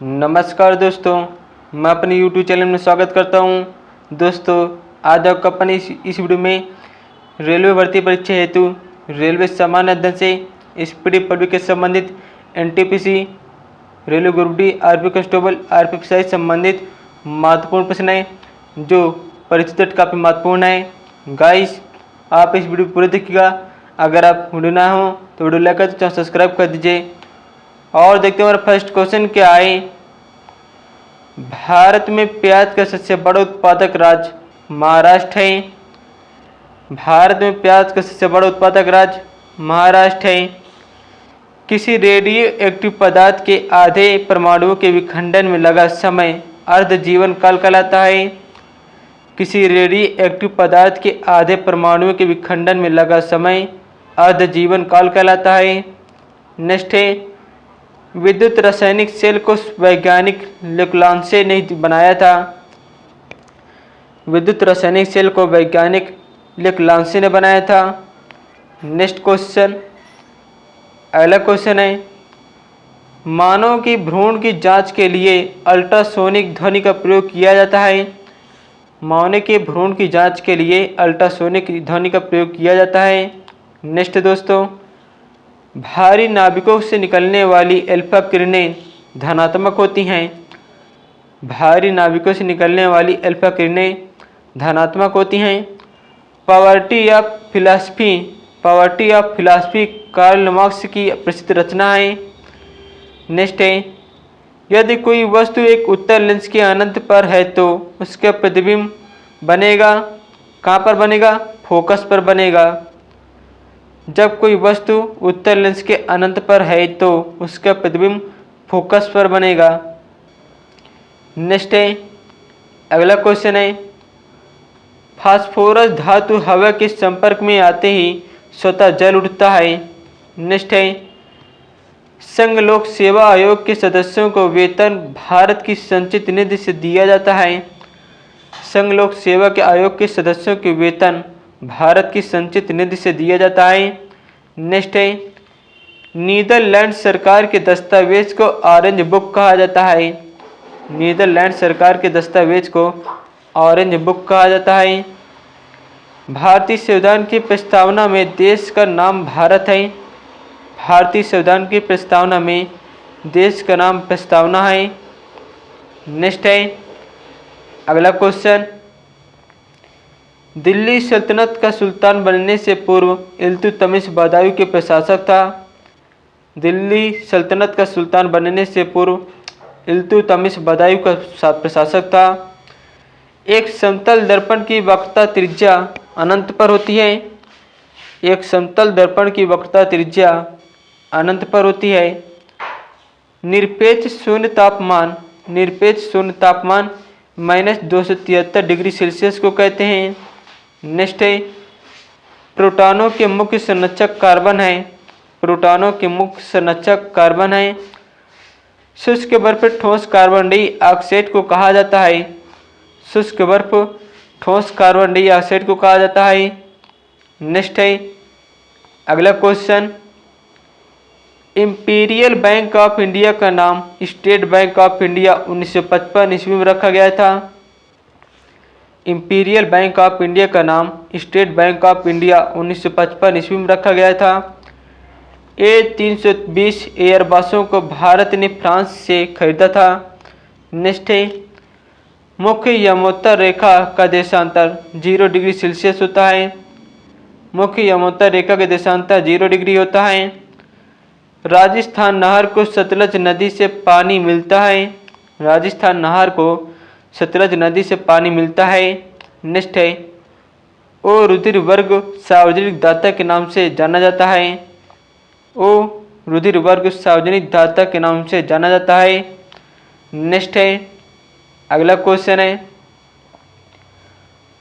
नमस्कार दोस्तों, मैं अपने YouTube चैनल में स्वागत करता हूं। दोस्तों, आज आपको अपने इस वीडियो में रेलवे भर्ती परीक्षा हेतु रेलवे सामान्य अध्ययन से स्पीडी पब्लिक के संबंधित NTPC, railway group D, RP constable, RP से संबंधित महत्वपूर्ण प्रश्न हैं जो परीक्षा काफ़ी महत्वपूर्ण है। गाइस, आप इस वीडियो पूरे देखिएगा। अगर आप वीडियो ना हो तो वीडियो लाइक कर चैनल सब्सक्राइब कर दीजिए। और देखते हैं हमारा फर्स्ट क्वेश्चन क्या है। भारत में प्याज का सबसे बड़ा उत्पादक राज्य महाराष्ट्र है। भारत में प्याज का सबसे बड़ा उत्पादक राज्य महाराष्ट्र है। किसी रेडियो एक्टिव पदार्थ के आधे परमाणुओं के विखंडन में लगा समय अर्ध जीवन काल कहलाता है। किसी रेडियो एक्टिव पदार्थ के आधे परमाणुओं के विखंडन में लगा समय अर्ध जीवन काल कहलाता है। नेक्स्ट है, विद्युत रासायनिक सेल को वैज्ञानिक लेक्लांसे ने बनाया था। विद्युत रासायनिक सेल को वैज्ञानिक लेक्लांसे ने बनाया था। नेक्स्ट क्वेश्चन, अगला क्वेश्चन है, मानव की भ्रूण की जांच के लिए अल्ट्रासोनिक ध्वनि का प्रयोग किया जाता है। मानव के भ्रूण की जांच के लिए अल्ट्रासोनिक ध्वनि का प्रयोग किया जाता है। नेक्स्ट दोस्तों, भारी नाभिकों से निकलने वाली अल्फा किरणें धनात्मक होती हैं। भारी नाभिकों से निकलने वाली अल्फा किरणें धनात्मक होती हैं। Poverty of philosophy Karl Marx की प्रसिद्ध रचना है। नेक्स्ट है, यदि कोई वस्तु एक उत्तल लेंस के अनंत पर है तो उसका प्रतिबिंब बनेगा कहाँ पर बनेगा? फोकस पर बनेगा। जब कोई वस्तु उत्तल लेंस के अनंत पर है तो उसका प्रतिबिंब फोकस पर बनेगा। नेक्स्ट है, अगला क्वेश्चन है, फास्फोरस धातु हवा के संपर्क में आते ही स्वतः जल उठता है। नेक्स्ट है, संघ लोक सेवा आयोग के सदस्यों को वेतन भारत की संचित निधि से दिया जाता है। संघ लोक सेवा के आयोग के सदस्यों के वेतन भारत की संचित निधि से दिया जाता है। नेक्स्ट है, नीदरलैंड सरकार के दस्तावेज को ऑरेंज बुक कहा जाता है। नीदरलैंड सरकार के दस्तावेज को ऑरेंज बुक कहा जाता है। भारतीय संविधान की प्रस्तावना में देश का नाम भारत है। भारतीय संविधान की प्रस्तावना में देश का नाम प्रस्तावना है। नेक्स्ट है, अगला क्वेश्चन, दिल्ली सल्तनत का सुल्तान बनने से पूर्व इल्तुतमिश बदायूं के प्रशासक था। दिल्ली सल्तनत का सुल्तान बनने से पूर्व इल्तुतमिश बदायूं का प्रशासक था। एक समतल दर्पण की वक्रता त्रिज्या अनंत पर होती है। एक समतल दर्पण की वक्रता त्रिज्या अनंत पर होती है। निरपेक्ष शून्य तापमान -273 डिग्री सेल्सियस को कहते हैं। नेक्स्ट है, प्रोटॉनों के मुख्य संरक्षक कार्बन है। प्रोटॉनों के मुख्य संरक्षक कार्बन है। शुष्क बर्फ ठोस कार्बन डाइऑक्साइड को कहा जाता है। शुष्क बर्फ ठोस कार्बन डाइऑक्साइड को कहा जाता है। नेक्स्ट है, अगला question, imperial bank of India का नाम स्टेट बैंक ऑफ इंडिया 1955 ईस्वी में रखा गया था। इंपीरियल बैंक ऑफ इंडिया का नाम स्टेट बैंक ऑफ इंडिया 1955 ईस्वी में रखा गया था। A320 एयरबसों को भारत ने फ्रांस से खरीदा था। नेक्स्ट है, मुख्य यमोत्तर रेखा का देशांतर 0 डिग्री सेल्सियस होता है। मुख्य यमोत्तर रेखा का देशांतर 0 डिग्री होता है। राजस्थान नहर को सतलज नदी से पानी मिलता है। राजस्थान नहर को सतलज नदी से पानी मिलता है। नेक्स्ट है, ओ रुधिर वर्ग सार्वजनिक दाता के नाम से जाना जाता है। ओ रुधिर वर्ग सार्वजनिक दाता के नाम से जाना जाता है। नेक्स्ट है, अगला क्वेश्चन है,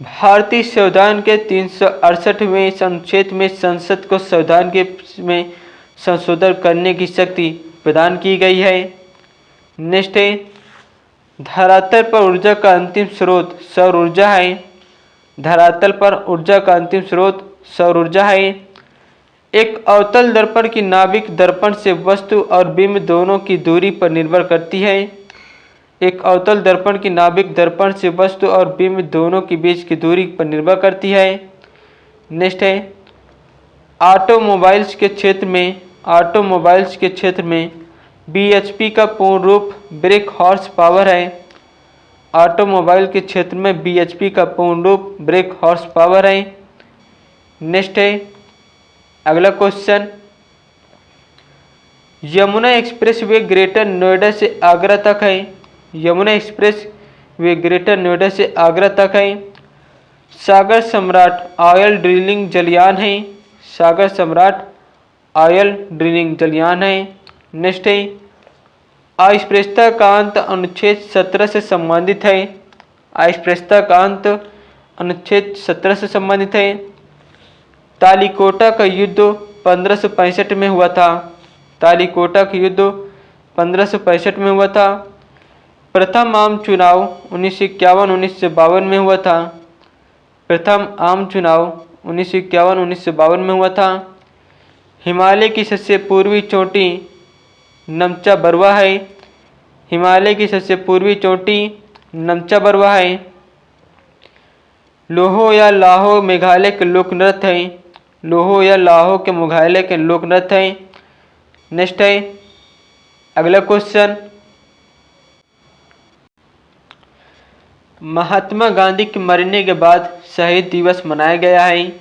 भारतीय संविधान के 368वें अनुच्छेद में संसद को संविधान के में संशोधन करने की शक्ति प्रदान की गई है। नेक्स्ट है, धरातल पर ऊर्जा का अंतिम स्रोत सौर ऊर्जा है। धरातल पर ऊर्जा का अंतिम स्रोत सौर ऊर्जा है। एक अवतल दर्पण की नाभिक दर्पण से वस्तु और बिंब दोनों की दूरी पर निर्भर करती है। एक अवतल दर्पण की नाभिक दर्पण से वस्तु और बिंब दोनों के बीच की दूरी पर निर्भर करती है। नेक्स्ट है ऑटोमोबाइल्स के क्षेत्र में bhp का पूर्ण रूप ब्रेक हॉर्स पावर है। ऑटोमोबाइल के क्षेत्र में bhp का पूर्ण रूप ब्रेक हॉर्स पावर है। नेक्स्ट है अगला question, Yamuna express way greater Noida से आगरा तक है। Yamuna express way greater Noida से आगरा तक है। सागर सम्राट ऑयल ड्रिलिंग जलयान है। सागर सम्राट ऑयल ड्रिलिंग जलयान है। नेक्स्ट है अस्पृश्यता का अंत अनुच्छेद 17 से संबंधित है। अस्पृश्यता का अंत अनुच्छेद 17 से संबंधित है। तालीकोटा का युद्ध 1565 में हुआ था। तालीकोटा का युद्ध 1565 में हुआ था। प्रथम आम चुनाव 1951-1952 में हुआ था। प्रथम आम चुनाव 1951-1952 में हुआ था। हिमालय की सबसे पूर्वी चोटी नमचा बरवा है। हिमालय की सबसे पूर्वी चोटी नमचा बरवा है। लोहो या लाहो मेघालय के लोक नृत्य है। लोहो या लाहो के मेघालय के लोक नृत्य है। नेक्स्ट है अगला क्वेश्चन, महात्मा गांधी के मरने के बाद शहीद दिवस मनाया गया है।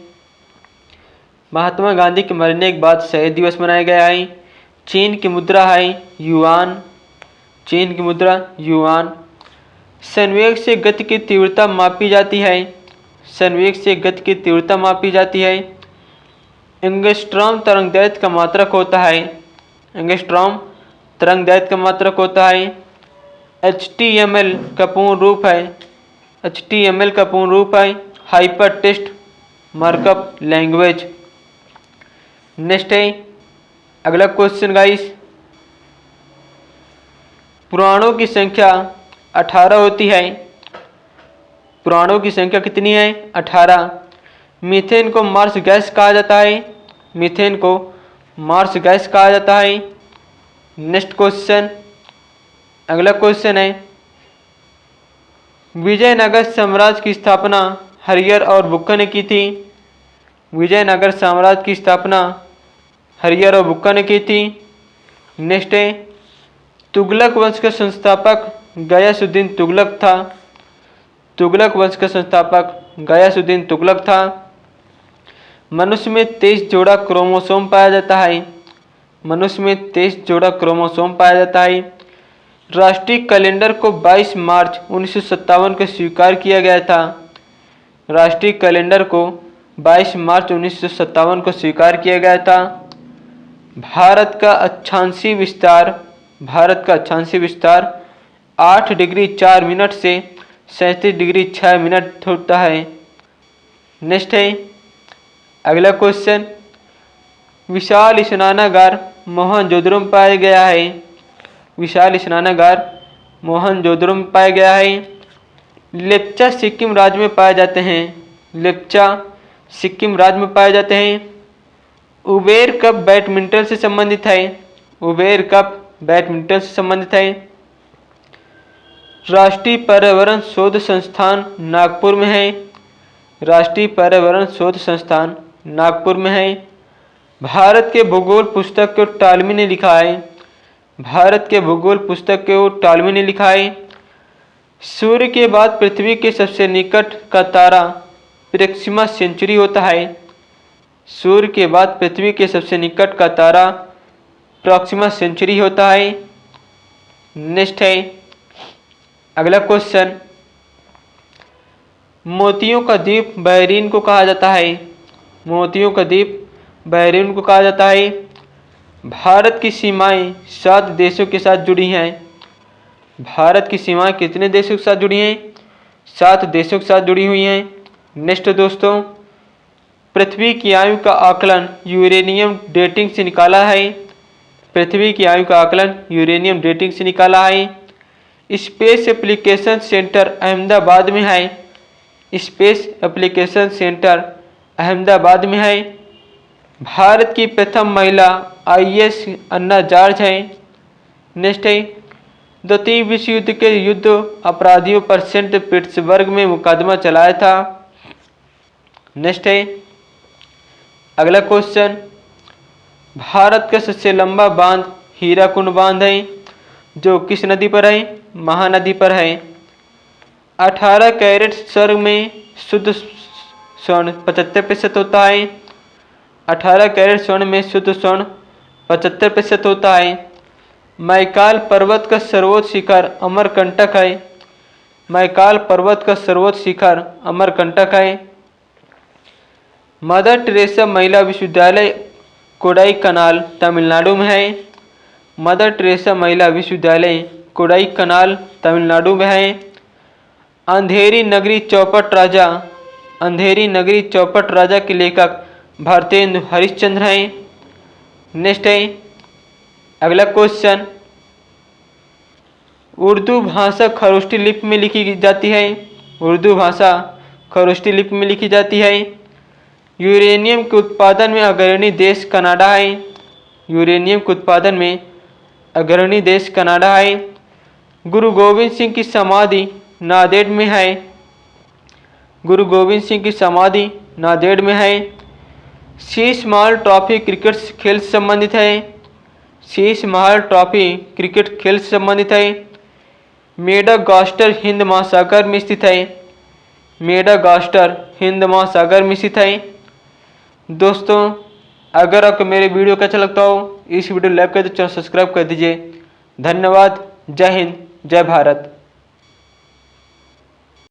महात्मा गांधी के मरने के बाद शहीद दिवस मनाया गया है। चीन की मुद्रा है युआन। चीन की मुद्रा युआन। संवेग से गति की तीव्रता मापी जाती है। संवेग से गति की तीव्रता मापी जाती है। एंगस्ट्रॉम तरंगदैर्घ्य का मात्रक होता है। एंगस्ट्रॉम तरंगदैर्घ्य का मात्रक होता है। HTML का पूर्ण रूप है। HTML का पूर्ण रूप है hyper text markup language. Next है अगला क्वेश्चन गाइस, पुराणों की संख्या 18 होती है। पुराणों की संख्या कितनी है? 18। मीथेन को मार्स गैस कहा जाता है। मीथेन को मार्स गैस कहा जाता है। नेक्स्ट क्वेश्चन, अगला क्वेश्चन है, विजयनगर साम्राज्य की स्थापना हरिहर और बुक्का ने की थी। विजयनगर साम्राज्य की स्थापना हरिहर और बुक्का ने की थी। नेक्स्ट है तुगलक वंश का संस्थापक गयासुद्दीन तुगलक था। तुगलक वंश का संस्थापक गयासुद्दीन तुगलक था। मनुष्य में 23 जोड़ा क्रोमोसोम पाया जाता है। मनुष्य में 23 जोड़ा क्रोमोसोम पाया जाता है। राष्ट्रीय कैलेंडर को 22 मार्च 1957 को स्वीकार किया गया था। राष्ट्रीय कैलेंडर को 22 मार्च 1957 को स्वीकार किया गया था। भारत का अक्षांशीय विस्तार 8 डिग्री 4 मिनट से 37 डिग्री 6 मिनट होता है। नेक्स्ट है अगला क्वेश्चन, विशाल स्नानागार मोहनजोदड़ो में पाया गया है। विशाल स्नानागार मोहनजोदड़ो में पाया गया है। लेप्चा सिक्किम राज्य में पाए जाते हैं। लेप्चा सिक्किम राज्य में पाए जाते हैं। उबेर कप बैडमिंटन से संबंधित है। उबेर कप बैडमिंटन से संबंधित है। राष्ट्रीय पर्यावरण शोध संस्थान नागपुर में है। राष्ट्रीय पर्यावरण शोध संस्थान नागपुर में है। भारत के भूगोल पुस्तक को टालमी ने लिखा है। भारत के भूगोल पुस्तक को टालमी ने लिखा है। सूर्य के बाद पृथ्वी के सबसे निकट का तारा प्रोक्सिमा सेंचुरी होता है। सूर्य के बाद पृथ्वी के सबसे निकट का तारा प्रोक्सिमा सेंचुरी होता है। नेक्स्ट है अगला क्वेश्चन, मोतियों का द्वीप बहरीन को कहा जाता है। मोतियों का द्वीप बहरीन को कहा जाता है। भारत की सीमाएं 7 देशों के साथ जुड़ी हैं। भारत की सीमाएं कितने देशों के साथ जुड़ी हैं? 7 देशों के साथ जुड़ी हुई हैं। नेक्स्ट दोस्तों, पृथ्वी की आयु का आकलन यूरेनियम डेटिंग से निकाला है। पृथ्वी की आयु का आकलन यूरेनियम डेटिंग से निकाला है। स्पेस एप्लीकेशन सेंटर अहमदाबाद में है। स्पेस एप्लीकेशन सेंटर अहमदाबाद में है। भारत की प्रथम महिला IAS अन्ना जॉर्ज है। नेक्स्ट है द्वितीय विश्व युद्ध के युद्ध अपराधियों पर सेंट पीटर्सबर्ग में मुकदमा चलाया था। नेक्स्ट है अगला क्वेश्चन, भारत का सबसे लंबा बांध हीराकुंड बांध है जो किस नदी पर है? महानदी पर है। 18 कैरेट स्वर्ण में शुद्ध स्वर्ण 75% होता है। 18 कैरेट स्वर्ण में शुद्ध स्वर्ण 75% होता है। मैकाल पर्वत का सर्वोच्च शिखर अमरकंटक है। मैकाल पर्वत का सर्वोच्च शिखर अमरकंटक है। मदर टेरेसा महिला विश्वविद्यालय कोडाईकनाल तमिलनाडु में है। मदर टेरेसा महिला विश्वविद्यालय कोडाईकनाल तमिलनाडु में है। अंधेरी नगरी चौपट राजा, अंधेरी नगरी चौपट राजा के लेखक भारतेंदु हरिश्चंद्र हैं। नेक्स्ट है अगला क्वेश्चन, उर्दू भाषा खरोष्टी लिपि में लिखी जाती है। उर्दू भाषा खरोष्टी लिपि में लिखी जाती है। यूरेनियम के उत्पादन में अग्रणी देश कनाडा है। यूरेनियम के उत्पादन में अग्रणी देश कनाडा है। गुरु गोविंद सिंह की समाधि नांदेड़ में है। गुरु गोविंद सिंह की समाधि नांदेड़ में है। शीश महल ट्रॉफी क्रिकेट खेल से संबंधित है। शीश महल ट्रॉफी क्रिकेट खेल से संबंधित है। मेडागास्कर हिंद महासागर में स्थित है। मेडागास्कर हिंद महासागर में स्थित है। दोस्तों अगर आपको मेरे वीडियो का अच्छा लगता हो इस वीडियो को लाइक कर दीजिए, चैनल सब्सक्राइब कर दीजिए। धन्यवाद। जय हिंद, जय भारत।